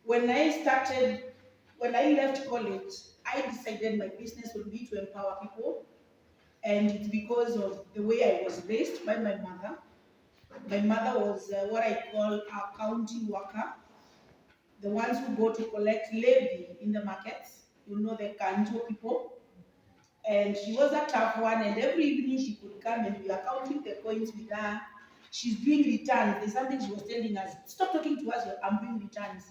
When I started, when I left college, I decided my business would be to empower people, and it's because of the way I was raised by my mother. My mother was what I call a county worker, the ones who go to collect levy in the markets. You know, the Kanjo people. And she was a tough one, and every evening she could come and we are counting the coins with her. She's doing returns. There's something she was telling us, stop talking to us, I'm doing returns.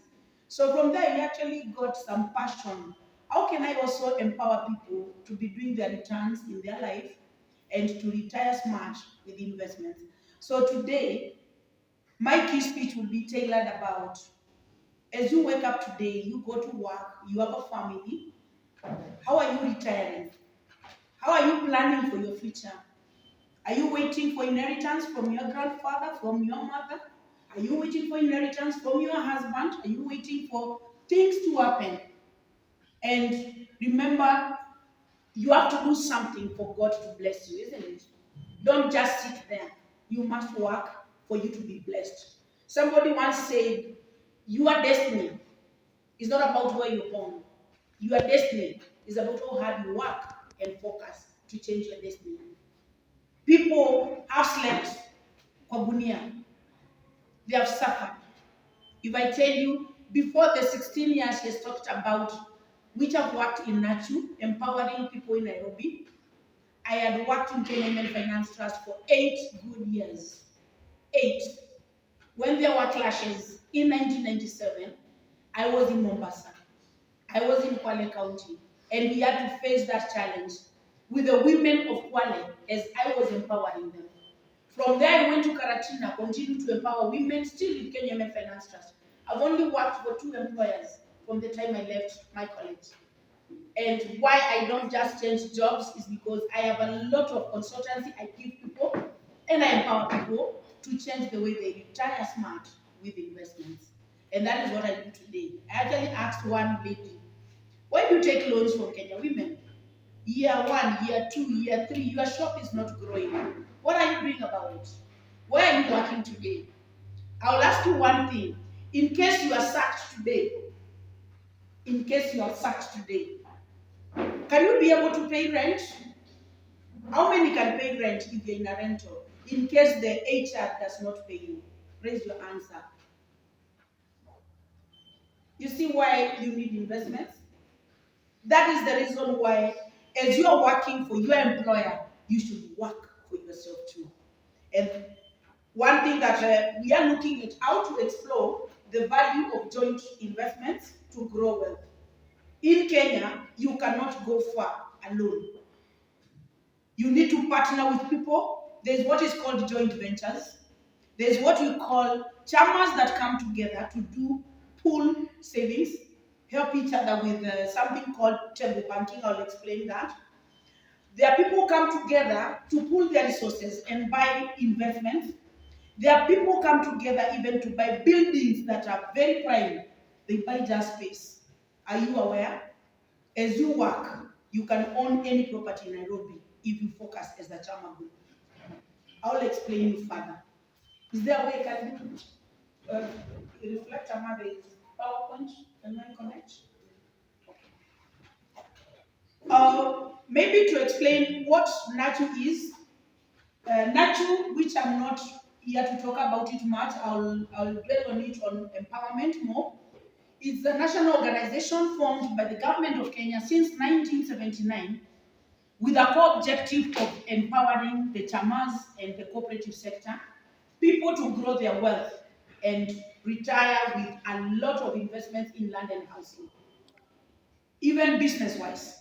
So from there we actually got some passion. How can I also empower people to be doing their returns in their life and to retire smart with investments? So today my key speech will be tailored about, as you wake up today, you go to work, you have a family, how are you retiring? How are you planning for your future? Are you waiting for inheritance from your grandfather, from your mother? Are you waiting for inheritance from your husband? Are you waiting for things to happen? And remember, you have to do something for God to bless you, isn't it? Don't just sit there. You must work for you to be blessed. Somebody once said, your destiny is not about where you're born. Your destiny is about how hard you work and focus to change your destiny. People have slept kwa gunia. They have suffered. If I tell you, before the 16 years she has talked about, which have worked in Nachu, empowering people in Nairobi, I had worked in Kenya Women Finance Trust for 8 good years. 8. When there were clashes in 1997, I was in Mombasa. I was in Kwale County, and we had to face that challenge with the women of Kwale as I was empowering them. From there, I went to Karatina, continued to empower women, still in Kenya Women Finance Trust. I've only worked for 2 employers from the time I left my college. And why I don't just change jobs is because I have a lot of consultancy I give people, and I empower people to change the way they retire smart with investments. And that is what I do today. I actually asked one lady, why do you take loans from Kenya Women? Year 1, year 2, year 3, your shop is not growing. What are you doing about it? Where are you working today? I'll ask you one thing. In case you are sacked today, can you be able to pay rent? How many can pay rent if you're in a rental? In case the HR does not pay you, raise your answer. You see why you need investments? That is the reason why, as you are working for your employer, you should work for yourself too. And one thing that we are looking at how to explore the value of joint investments to grow wealth. In Kenya, you cannot go far alone. You need to partner with people. There's what is called joint ventures. There's what we call chamas that come together to do pool savings, help each other with something called table banking. I'll explain that. There are people who come together to pool their resources and buy investments. There are people who come together even to buy buildings that are very prime. They buy just space. Are you aware? As you work, you can own any property in Nairobi if you focus as a Chama group. I'll explain you further. Is there a way can you reflect on the PowerPoint? Can I connect? Maybe to explain what Nachu is. Nachu, which I'm not here to talk about it much, I'll dwell on it on empowerment more. It's a national organization formed by the government of Kenya since 1979 with a core objective of empowering the chamas and the cooperative sector, people to grow their wealth and retire with a lot of investments in land and housing, even business-wise.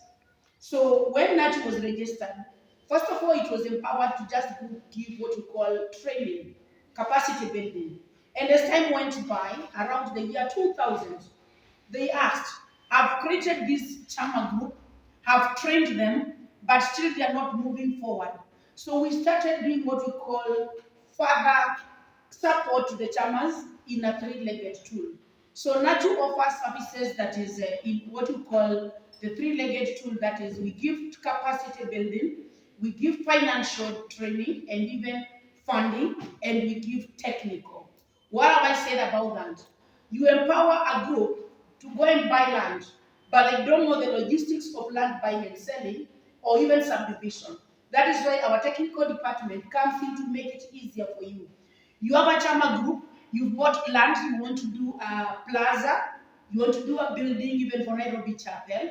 So when NACH was registered, first of all, it was empowered to just give what you call training, capacity building. And as time went by, around the year 2000, they asked, I've created this Chama group, have trained them, but still they are not moving forward. So we started doing what we call further support to the Chamas in a three-legged tool. So NACHU offers services that is in what we call the three-legged tool, that is we give capacity building, we give financial training and even funding, and we give technical. What have I said about that? You empower a group to go and buy land, but they don't know the logistics of land buying and selling, or even subdivision. That is why our technical department comes in to make it easier for you. You have a Chama group, you've bought land, you want to do a plaza, you want to do a building even for Nairobi Chapel.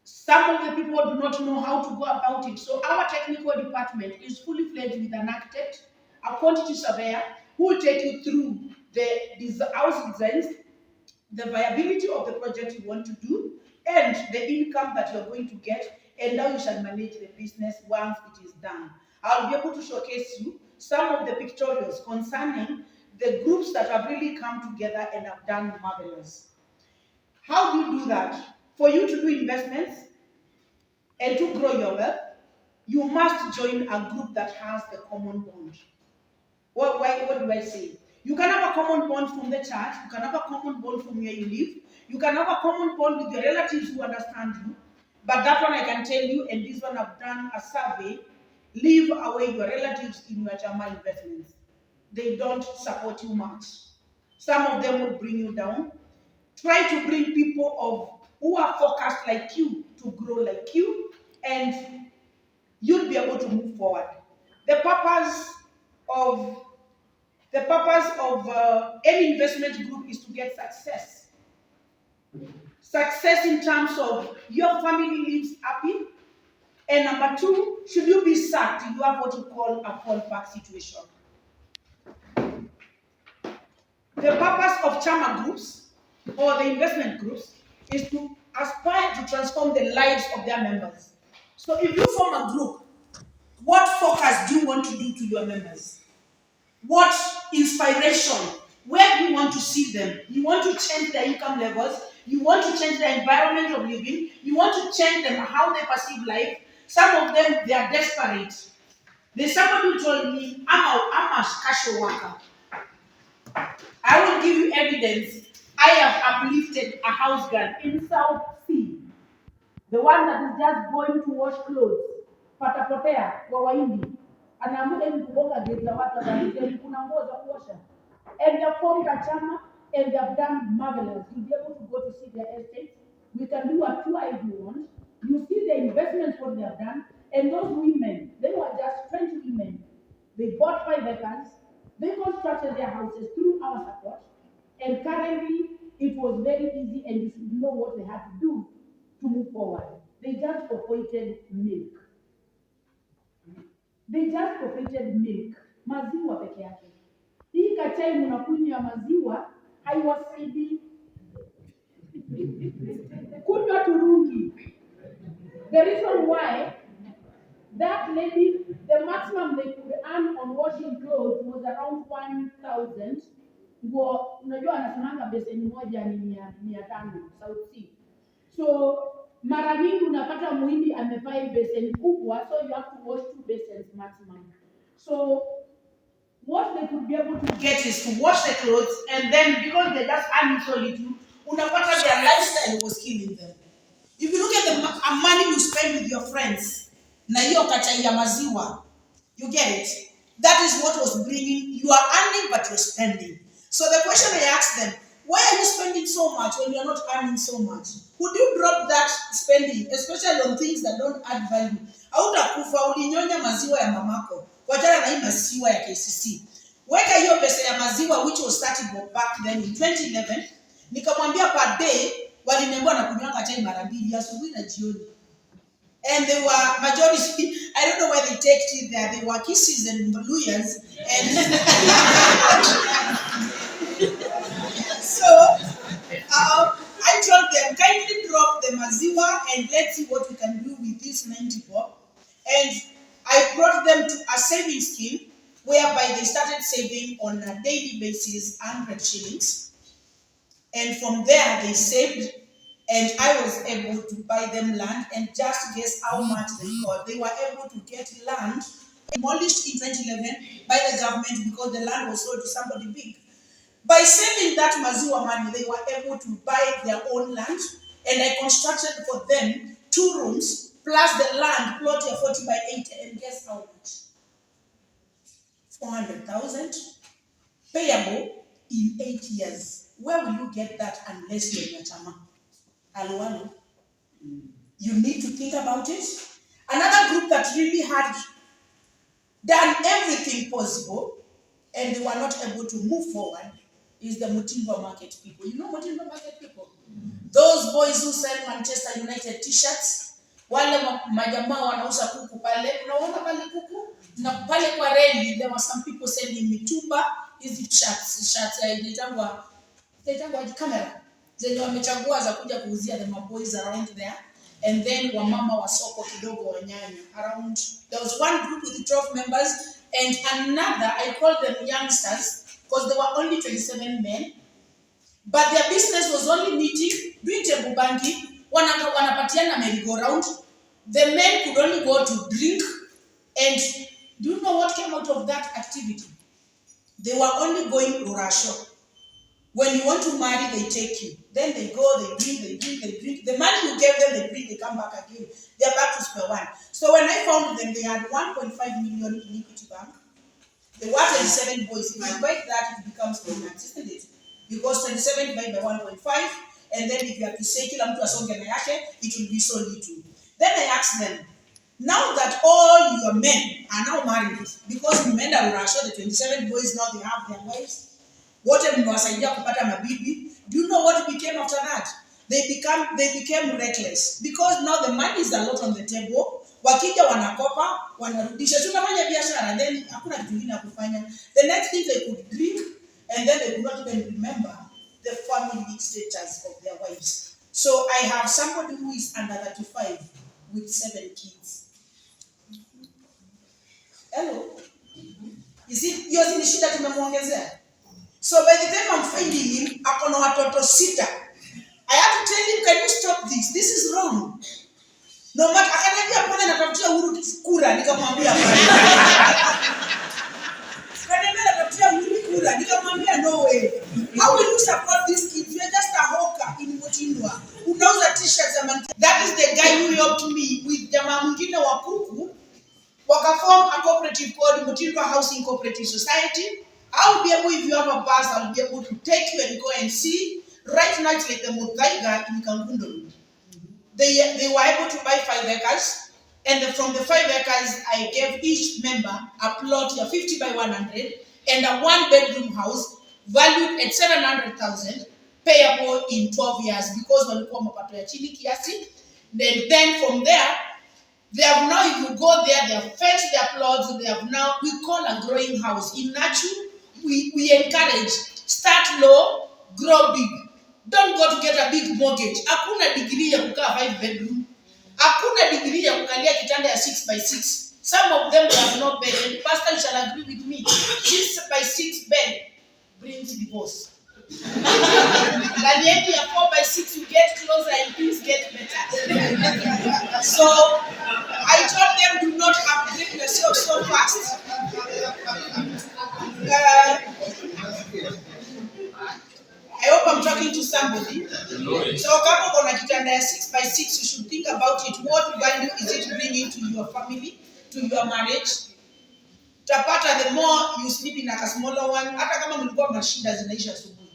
Some of the people do not know how to go about it. So our technical department is fully fledged with an architect, a quantity surveyor, who will take you through the house designs, the viability of the project you want to do, and the income that you're going to get, and how you shall manage the business once it is done. I'll be able to showcase you some of the pictorials concerning the groups that have really come together and have done marvelous. How do you do that? For you to do investments and to grow your wealth, you must join a group that has a common bond. What do I say? You can have a common bond from the church, you can have a common bond from where you live, you can have a common bond with your relatives who understand you, but that one I can tell you, and this one I've done a survey, leave away your relatives in your Chama investments. They don't support you much. Some of them will bring you down. Try to bring people who are focused like you to grow like you, and you'll be able to move forward. The purpose of any investment group is to get success. Success in terms of your family lives happy. And number two, should you be sacked, you have what you call a fallback situation. The purpose of Chama groups or the investment groups is to aspire to transform the lives of their members. So if you form a group, what focus do you want to do to your members? What inspiration? Where do you want to see them? You want to change their income levels. You want to change their environment of living. You want to change them how they perceive life. Some of them, they are desperate. There's somebody who told me, I'm a casual worker. I will give you evidence. I have uplifted a house girl in South Sea. The one that is just going to wash clothes. Patapotea kwa Wahindi. Anaamua hivi kugonga geti la watu wanasema kuna nguo za kuosha. And they have formed a chama and they have done marvelous. You'll be able to go to see their estates. We can do a tour if you want. You see the investments what they have done. And those women, they were just 20 women. They bought 5 acres. They constructed their houses through our support. And currently, it was very easy and you should know what they had to do to move forward. They just provided milk. They just provided milk. Maziwa peke yake. Hii kachai mnakunywa maziwa haiwasaidii. Kunywa turungi. The reason why that lady, the maximum they could earn on washing clothes was around 1,000. Unajua anasemanga beseni moja ni 500 South Sea. So mara nyingi unapata muhindi amevaa beseni kubwa, so you have to wash 2 basins maximum. So what they could be able to get is to wash the clothes, and then because they just earn so little, unapata their lifestyle was killing them. If you look at the money you spend with your friends, na hiyo kachai ya maziwa, you get it? That is what was bringing, you are earning but you're spending. So the question I asked them, why are you spending so much when you're not earning so much? Would you drop that spending, especially on things that don't add value? Hautakufa ulinyonya maziwa ya mamako, wajana na hii maziwa ya KCC. Weka hiyo pesa ya maziwa which was started back then in 2011, nikamwambia per day, waliniambia na kunywanga chai mara 2 asubuhi na jioni. And they were majority, I don't know where they take it there, they were Kisses and Luyas. And so, I told them, kindly drop the maziwa and let's see what we can do with this 90 bob. And I brought them to a saving scheme whereby they started saving on a daily basis 100 shillings. And from there they saved, and I was able to buy them land, and just guess how much they got. They were able to get land demolished in 2011 by the government because the land was sold to somebody big. By saving that maziwa money, they were able to buy their own land, and I constructed for them 2 rooms plus the land plot here 40 by 80, and guess how much? 400,000 payable in 8 years. Where will you get that unless you're in a chama? Hello. You need to think about it. Another group that really had done everything possible and they were not able to move forward is the Mutimba Market people. You know Mutimba Market people? Those boys who sell Manchester United t-shirts, wale majamaa wanauza kuku pale, unaona pale kuku? Na pale kwa reli, there were some people selling mitumba, hizi shirts inaitangwa camera. Zenye wamechagua za kuja kuuzia the boys around there. And then wamama wa soko kidogo wanyanya around. There was one group with 12 members and another, I call them youngsters because there were only 27 men. But their business was only meeting, doing table banking, wanapatiana merry-go-round. The men could only go to drink. And do you know what came out of that activity? They were only going rurasho. When you want to marry, they take you. Then they go, they drink. The money you gave them, they drink, they come back again. They're back to square one. So when I found them, they had 1.5 million in Equity Bank. They were 27 boys. If you break that, it becomes 10 months, isn't it? Because 27 divided by 1.5, and then if you have to say kila mtu asonge na yake, it will be so little. Then I asked them, now that all your men are now married, because remember Russia, the 27 boys now they have their wives. Wote mmewasaidia kupata mabibi. Do you know what became after that? They became reckless because now the money is a lot on the table. Wakija wanakopa, wanarudisha. Tunafanya biashara, then hakuna kitu kingine kufanya. The next thing they could drink and then they could not even remember the family status of their wives. So I have somebody who is under 35 with 7 kids. Hello? Is it yours in the shida tumemwongezea? So by the time I'm finding him, akona watoto 6. I have to tell him, can you stop this? This is wrong. No matter, akaniambia pole natafutia Uhuru kura, nikamwambia nikamwambia no way. How will you support these kids? You're just a hawker in Mutinwa. Unauza t-shirts za Manchester. That is the guy who helped me with jamaa mwingine wa kuku. Wakaform a cooperative called Mutinwa Housing Cooperative Society. I'll be able, if you have a bus, I'll be able to take you and go and see. Right now it's like the Muthaiga in Kangundo. They were able to buy 5 acres. And from the 5 acres, I gave each member a plot of 50 by 100 and a 1-bedroom house valued at 700,000, payable in 12 years because walikuwa mapato ya chini kiasi. Then from there, they have now, if you go there, they have fenced their plots. They have now, we call a growing house. In Nachu, we encourage, start low, grow big. Don't go to get a big mortgage. Hakuna degree ya kukaa 5 bedroom. Hakuna degree ya kukalia kitanda ya 6 by 6. Some of them have no bed, and pastor shall agree with me. 6 by 6 bed brings divorce. And ya 4 by 6, you get closer and things get better. So I told them, do not upgrade yourself so fast. I hope I'm talking to somebody. So kama kuna kitanda ya 6 by 6, you should think about it. What value is it bringing to your family, to your marriage? Tapata, the more you sleep in a smaller one, hata kama mlikuwa mashida zinaisha asubuhi.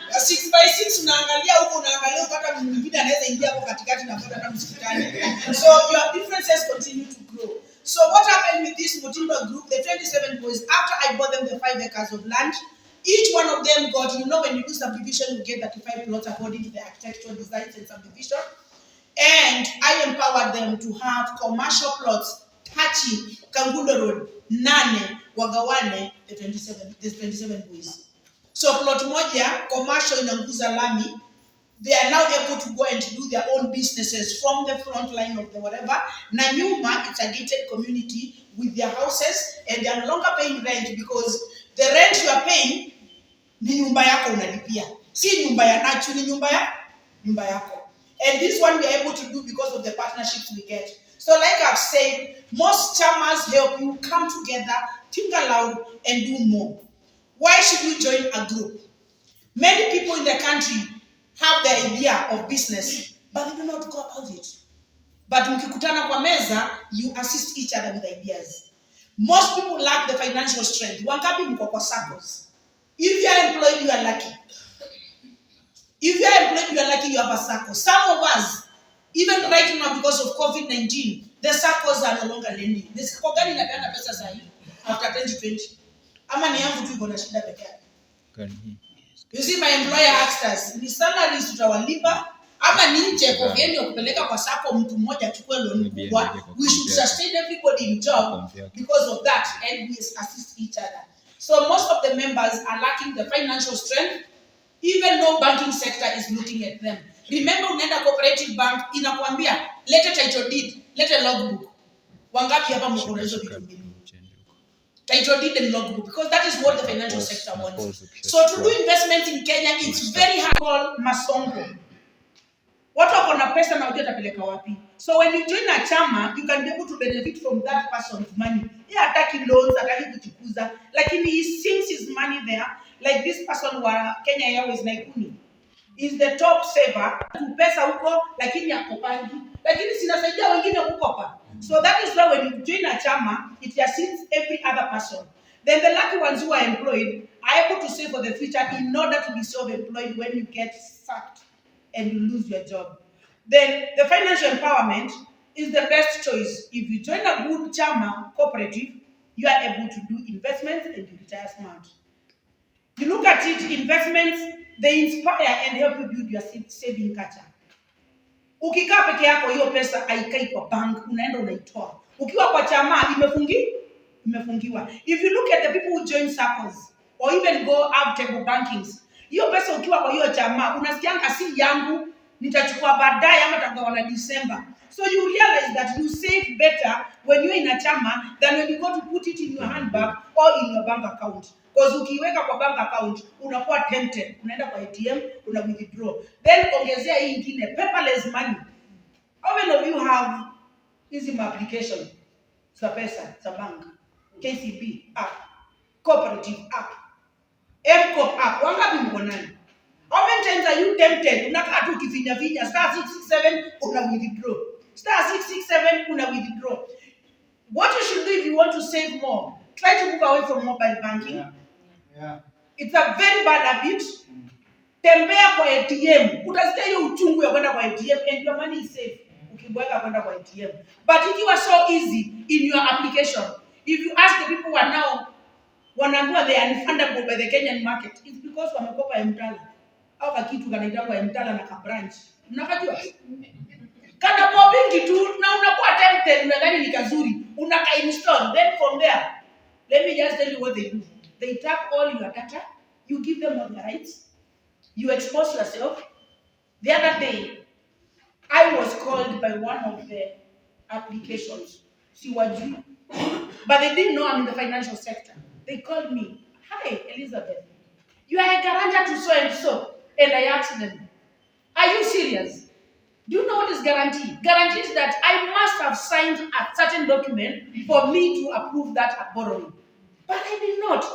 6 by 6 unaangalia huko, unaangalia hata mwingine anaweza ingia hapo katikati na kwenda hata msikitani. So your differences continue to grow. So what happened with this Mutimba group, the 27 boys, after I bought them the 5 acres of land, each one of them got, you know, when you do subdivision, you get 35 plots according to the architectural designs and subdivision. And I empowered them to have commercial plots touching Kangundo Road, Nane, Wagawane, the 27 boys. So plot moja, commercial in Nguza Lami, they are now able to go and do their own businesses from the front line of the whatever. Nanyuma, it's a gated community with their houses, and they are no longer paying rent because the rent you are paying ni nyumba yako unalipia. Si nyumba ya Nachu, ni nyumba yako. And this one we are able to do because of the partnerships we get. So like I've said, most chamas help you come together, think aloud, and do more. Why should you join a group? Many people in the country have the idea of business, but they do not go about it. But mkikutana kwa meza, you assist each other with ideas. Most people lack the financial strength. Wangapi mko kwa circles? If you are employed, you are lucky. If you are employed, you are lucky you have a SACCO. Some of us, even right now because of COVID-19, the SACCOs are no longer lending. The SACCO gani inapeana pesa sahi after 2020? Ama ni yangu tu iko na shida peke yake. You see, my employer asked us, ni salaries tutawalipa ama ni nje kwa vyeni kupeleka kwa SACCO mtu mmoja achukue loan kubwa. We should sustain everybody in job because of that, and we assist each other. So most of the members are lacking the financial strength, even though banking sector is looking at them. Remember, unaenda cooperative bank inakwambia lete title deed, lete logbook. Wangapi hapa mko na hizo vitu mbili? Title deed and logbook, because that is what the financial sector wants. So to do investment in Kenya, it's very hard. Called Masongo. Watu wako na pesa na hujui atapeleka wapi. So when you join a chama, you can be able to benefit from that person's money. Yeye hataki loans, hataki kuchukuza, lakini he sinks his money there. Like this person wa Kenya Airways Naikuni is the top saver. Pesa huko lakini akopangi, lakini sinasaidia wengine kukopa. So that is why when you join a chama, it assists every other person. Then the lucky ones who are employed are able to save for the future in order to be self-employed when you get sacked and you lose your job. Then the financial empowerment is the best choice. If you join a good chama cooperative, you are able to do investments and you retire smart. You look at it, investments, they inspire and help you build your saving culture. Ukikaa peke yako hiyo pesa haikai kwa bank, unaenda unaitoa. Ukiwa kwa chama imefungiwa. If you look at the people who join SACCOs or even go have table bankings, hiyo pesa ukiwa kwa hiyo chama unasikianga si yangu, nitachukua baadaye ama tutagawana December. So you realize that you save better when you're in a chama than when you go to put it in your handbag or in your bank account. Because ukiweka kwa bank account unakuwa tempted, unaenda kwa ATM una withdraw. Then ongezea hii ingine paperless money. How many of you have easy application za pesa za bank? KCB app, cooperative app, M-Cop app. Wangapi mko nayo? How many times are you tempted? Unakaa tu ukifinya star 667 una withdraw. Star 667 una withdraw. What you should do if you want to save more, try to move away from mobile banking. Yeah. It's a very bad habit. Tembea kwa ATM. Utasikia hiyo uchungu ya kwenda kwa ATM and your money is safe. Ukibweka kwenda kwa ATM. But it was so easy in your application. If you ask the people who are now wanaambiwa they are unfundable by the Kenyan market, it's because wamekopa Mtala. Au kakitu kanaitwa Mtala na kabranch. Mnakajua? Kana bobingi tu na unakuwa tempted, unadhani ni kazuri, unaka install. Then from there, let me just tell you what they do. They tap all your data, you give them all the rights, you expose yourself. The other day, I was called by one of the applications, Siwaju, but they didn't know I'm in the financial sector. They called me, "Hi, Elizabeth, you are a guarantor to so and so," and I asked them, "Are you serious? Do you know what is guarantee? Guarantee is that I must have signed a certain document for me to approve that borrowing. But I did not."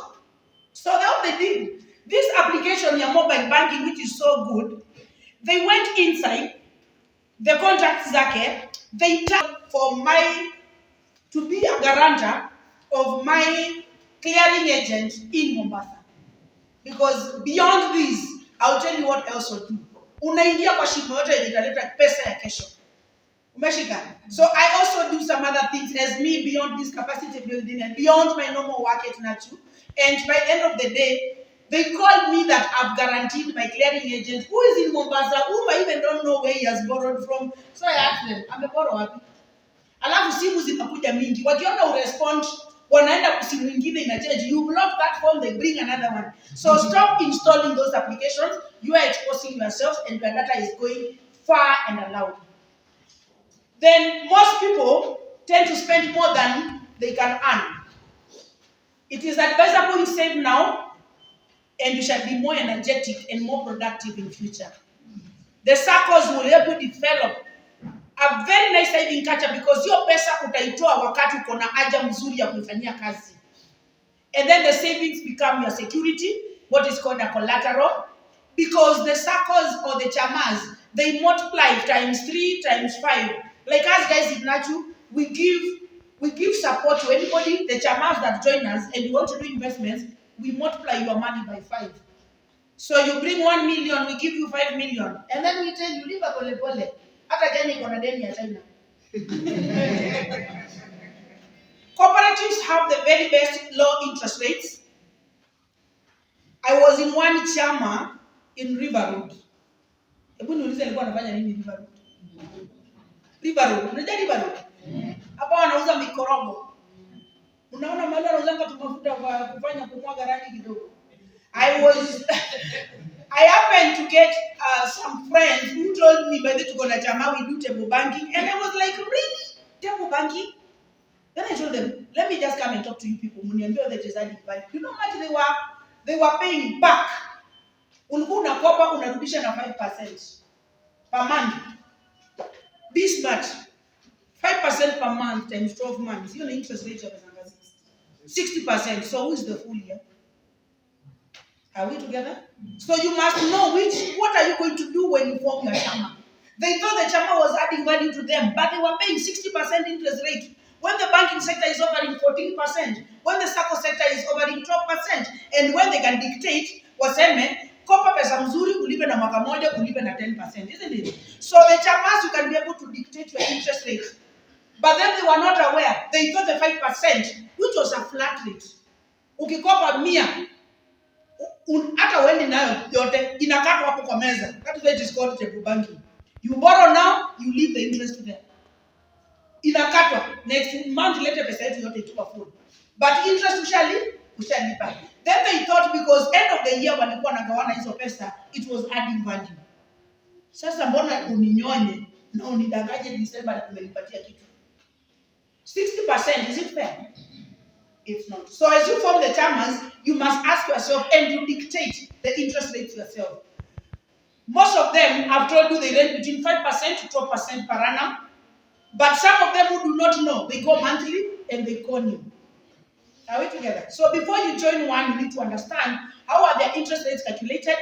So what they did, this application, your mobile banking, which is so good, they went inside the contract zake, they tapped for to be a guarantor of my clearing agent in Mombasa. Because beyond this, I'll tell you what else will do. Unaingia kwa shimo yote italeta pesa ya kesho. Umeshika? So I also do some other things as me beyond this capacity building and beyond my normal work at Nachu. And by the end of the day, they called me that I've guaranteed my clearing agent who is in Mombasa, whom I even don't know where he has borrowed from. So I asked them, "Ameborrow wapi?" Alafu simu zinakuja mingi. Wakiona urespond, wanaenda simu nyingine inachange. You block that phone, they bring another one. So stop installing those applications. You are exposing yourself and your data is going far and allowed. Then most people tend to spend more than they can earn. It is advisable you save now and you shall be more energetic and more productive in future. The SACCOs will help you develop a very nice saving culture because your pesa utaitoa wakati uko na haja mzuri ya kuifanyia kazi. And then the savings become your security, what is called a collateral, because the SACCOs or the chamas, they multiply times 3, times 5. Like us guys in Nachu, we give support to anybody, the chamas that join us and we want to do investments, we multiply your money by 5. So you bring 1 million, we give you 5 million. And then we tell you, live a pole pole. Hata Kenya iko na deni ya China. Cooperatives have the very best low interest rates. I was in one chama in River Road. Hebu niulize alikuwa anafanya nini River Road? River Road, unajua River Road? Hapa wanauza mikorogo. Unaona mahali wanauza tumafuta kwa kufanya kumwaga rangi kidogo. I happened to get some friends who told me by the to go na chama we do table banking, and I was like, really? Table banking? Then I told them, let me just come and talk to you people. Muniambia the chezaji bank. You know how much they were paying back. Ulikuwa unakopa unarudisha na 5% per month. This much. 5% per month times 12 months. You know interest rate of 60%. So who is the full year? Are we together? So you must know what are you going to do when you form your chama. They thought the chama was adding value to them, but they were paying 60% interest rate. When the banking sector is offering 14%, when the SACCO sector is offering 12%, and when they can dictate, waseme, kopa pesa mzuri ulipe na mwaka moja ulipe na 10%, isn't it? So the chamas, you can be able to dictate your interest rate. But then they were not aware. They thought the 5%, which was a flat rate. Ukikopa 100, hata wendi nayo yote inakatwa hapo kwa meza. That is why it is called table banking. You borrow now, you leave the interest there. Inakatwa next month later pesa yetu yote itupa full. But interest ushalipa. Then they thought because end of the year walikuwa nagawana hizo pesa, it was adding value. Sasa mbona uninyonye na unidanganye December na kumelipatia kitu? 60%, is it fair? It's not. So as you form the chamas, you must ask yourself and you dictate the interest rate yourself. Most of them have told you they range between 5% to 12% per annum. But some of them who do not know, they go monthly and they call you. Are we together? So before you join one, you need to understand how are their interest rates calculated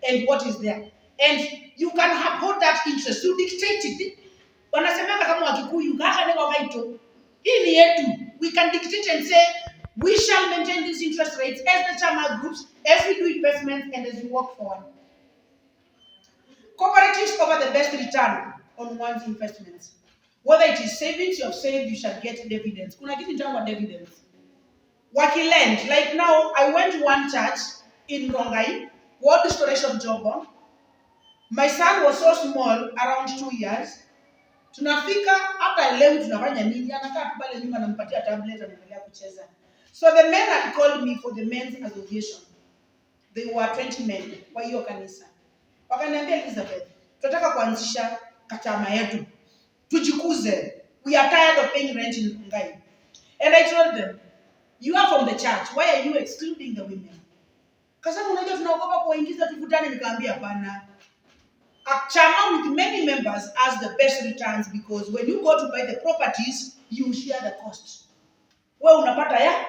and what is there. And you can uphold that interest. You dictate it. Wanasemanga kama Wakikuyu, hata niko kaito. Hii ni yetu. We can dictate and say, we shall maintain these interest rates as the chama groups, as we do investments and as we work forward. Cooperatives offer the best return on one's investments. Whether it is savings you have saved, you shall get dividends. Kuna kitu inaitwa dividends. Wakilend, like now, I went to one church in Rongai, World Restoration Job. My son was so small, around 2 years. Tunafika hata leo tunafanya nini? Anakaa tu pale nyuma nampatia tablet anaendelea kucheza. So the men had called me for the men's association. They were 20 men kwa hiyo kanisa. Wakaniambia, Elizabeth, tunataka kuanzisha kachama yetu. Tujikuze. We are tired of paying rent in Rongai. And I told them, you are from the church. Why are you excluding the women? Kasa unajua tunaogopa kuingiza tuvutane, nikaambia bana. A chama with many members has the best returns because when you go to buy the properties, you share the cost. Wewe unapata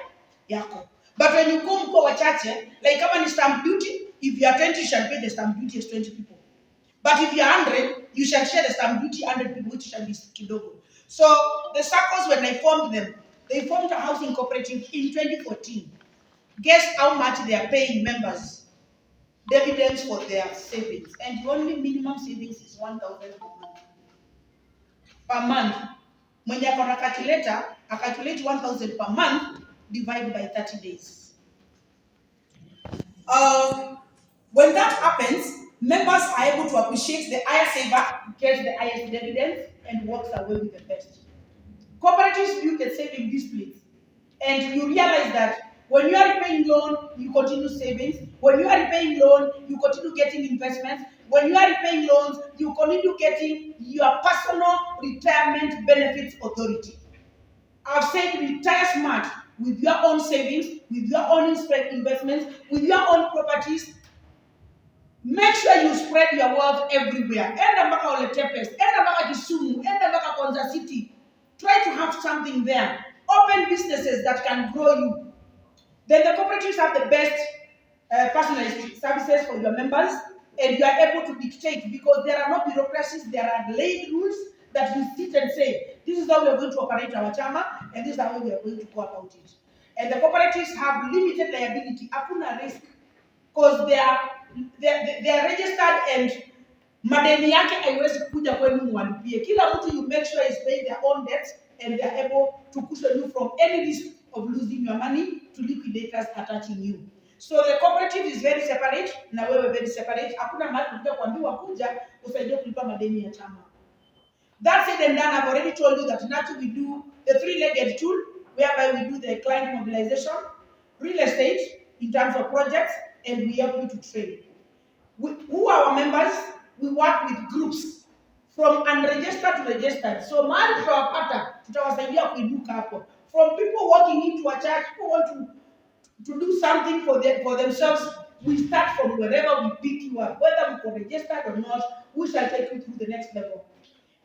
yako. But when you go mko wachache, like kama ni stamp duty, if you are 20, you shall pay the stamp duty as 20 people. But if you are 100, you shall share the stamp duty 100 people, which shall be kidogo. So the SACCOs, when I formed them, they formed a housing cooperative in 2014. Guess how much they are paying members? Dividends for their savings. And the only minimum savings is 1,000 per month. Per month. Mwenye akona calculator, I calculate 1,000 per month, divide by 30 days. When that happens, members are able to appreciate the higher saver, gets the highest dividends, and walks away with the best. Cooperatives build the saving disciplines. And you realize that when you are repaying loan, you continue savings. When you are repaying loan, you continue getting investments. When you are repaying loans, you continue getting your personal retirement benefits authority. I've said retire smart with your own savings, with your own investments, with your own properties. Make sure you spread your wealth everywhere. Enda mpaka Ole Tepes, enda mpaka Kisumu, enda mpaka Konza City. Try to have something there. Open businesses that can grow you. Then the cooperatives have the best personalized services for your members, and you are able to dictate because there are no bureaucracies, there are laid rules that you sit and say, this is how we are going to operate our chama, and this is how we are going to go about it. and the cooperatives have limited liability. Hakuna risk because they are registered and madeni yake haiwezi kuja kwenu mwalipie. Kila mtu, you make sure is paying their own debts and they are able to cushion you from any risk of losing your money to liquidators attaching you. So the cooperative is very separate na wewe very separate. Hakuna mahali tunataka kuambiwa kuja usaidie kulipa madeni ya chama. That said and done, I've already told you that naturally we do the three-legged tool whereby we do the client mobilization, real estate in terms of projects, and we help you to train. Who are our members? We work with groups from unregistered to registered. So mahali tutawapata, tutawasaidia kuinuka hapo. From people walking into a church, people want to do something for themselves. We start from wherever we pick you up, whether we are registered or not. We shall take you through the next level.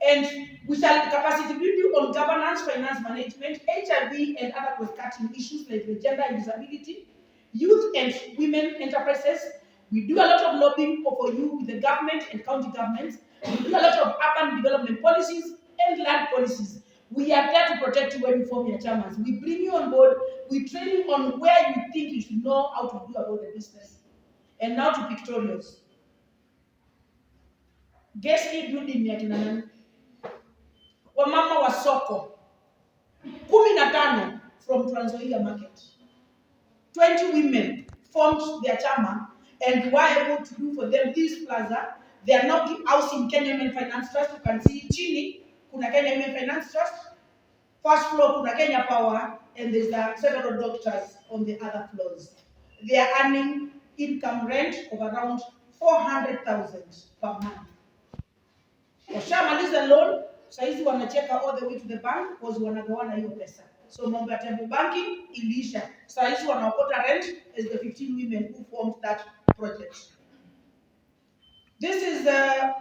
And we shall capacity build you on governance, finance management, HIV and other cross-cutting issues like the gender and disability, youth and women enterprises. We do a lot of lobbying for you with the government and county governments. We do a lot of urban development policies and land policies. We are there to protect you when you form your chairmans. We bring you on board. We train you on where you think you should know how to do about the business. And now to pictorials. Guess hii building ni akina nani? Wamama wa soko 15 from Trans Nzoia market. 20 women formed their chama and were able to do for them this plaza. They are now housing Kenya Women Finance Trust. You can see chini kuna Kenya Women Finance Trust. First floor kuna Kenya Power, and there's several doctors on the other floors. They are earning income rent of around 400,000 per month. Washamaliza loan, saizi wanacheka all the way to the bank because wanagawana hiyo pesa. So mambo ya temple banking iliisha. Saizi wanaokota rent as the 15 women who formed that project. This is the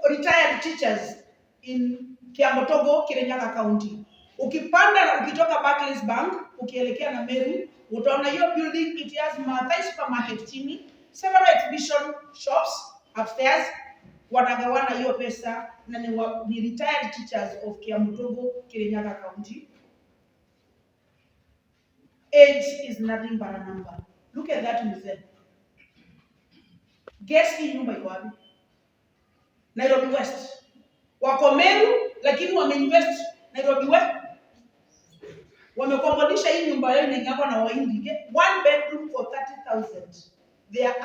retired teachers in Kiambotogo, Kirinyaga County. Ukipanda na ukitoka Barclays Bank, ukielekea na Meru, utaona hiyo building. It has Maathai supermarket chini, several exhibition shops upstairs. Wanagawana hiyo pesa na ni retired teachers of Kiambotogo, Kirinyaga County. Age is nothing but a number. Look at that mzee. Guess hii nyumba iko wapi? Nairobi West. Wako Meru lakini wameinvest Nairobi West. Wamekombolisha hii nyumba yao, ni ngako na Wahindi. 1 bedroom for 30,000. They are